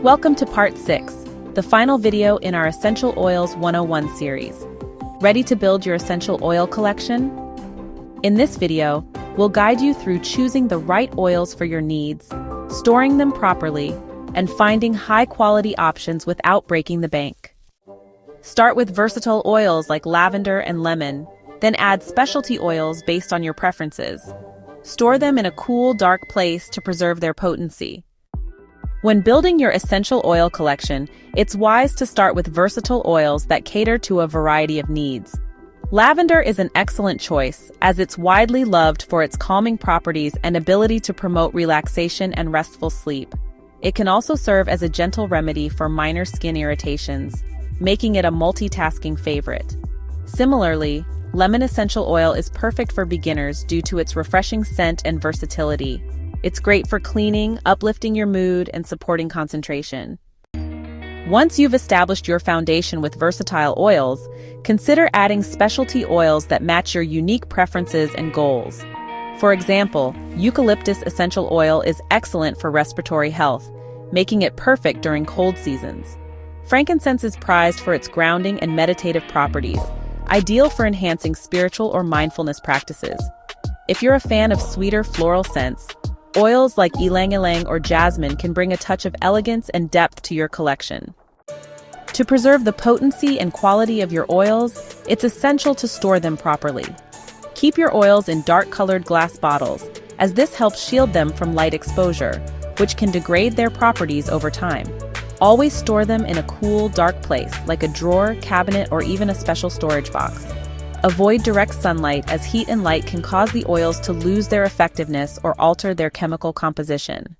Welcome to Part 6, the final video in our Essential Oils 101 series. Ready to build your essential oil collection? In this video, we'll guide you through choosing the right oils for your needs, storing them properly, and finding high-quality options without breaking the bank. Start with versatile oils like lavender and lemon, then add specialty oils based on your preferences. Store them in a cool, dark place to preserve their potency. When building your essential oil collection, it's wise to start with versatile oils that cater to a variety of needs. Lavender is an excellent choice, as it's widely loved for its calming properties and ability to promote relaxation and restful sleep. It can also serve as a gentle remedy for minor skin irritations, making it a multitasking favorite. Similarly, lemon essential oil is perfect for beginners due to its refreshing scent and versatility. It's great for cleaning, uplifting your mood, and supporting concentration. Once you've established your foundation with versatile oils, consider adding specialty oils that match your unique preferences and goals. For example, eucalyptus essential oil is excellent for respiratory health, making it perfect during cold seasons. Frankincense is prized for its grounding and meditative properties, ideal for enhancing spiritual or mindfulness practices. If you're a fan of sweeter floral scents, oils like ylang-ylang or jasmine can bring a touch of elegance and depth to your collection. To preserve the potency and quality of your oils, it's essential to store them properly. Keep your oils in dark-colored glass bottles, as this helps shield them from light exposure, which can degrade their properties over time. Always store them in a cool, dark place, like a drawer, cabinet, or even a special storage box. Avoid direct sunlight, as heat and light can cause the oils to lose their effectiveness or alter their chemical composition.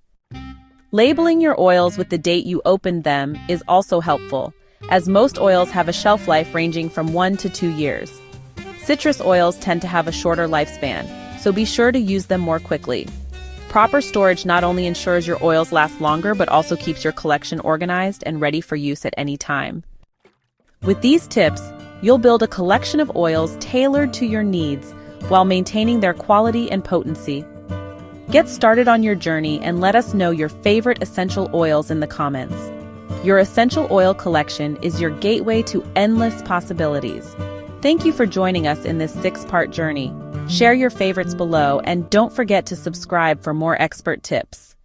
Labeling your oils with the date you opened them is also helpful, as most oils have a shelf life ranging from 1 to 2 years. Citrus oils tend to have a shorter lifespan, so be sure to use them more quickly. Proper storage not only ensures your oils last longer but also keeps your collection organized and ready for use at any time. With these tips, you'll build a collection of oils tailored to your needs while maintaining their quality and potency. Get started on your journey and let us know your favorite essential oils in the comments. Your essential oil collection is your gateway to endless possibilities. Thank you for joining us in this 6-part journey. Share your favorites below and don't forget to subscribe for more expert tips.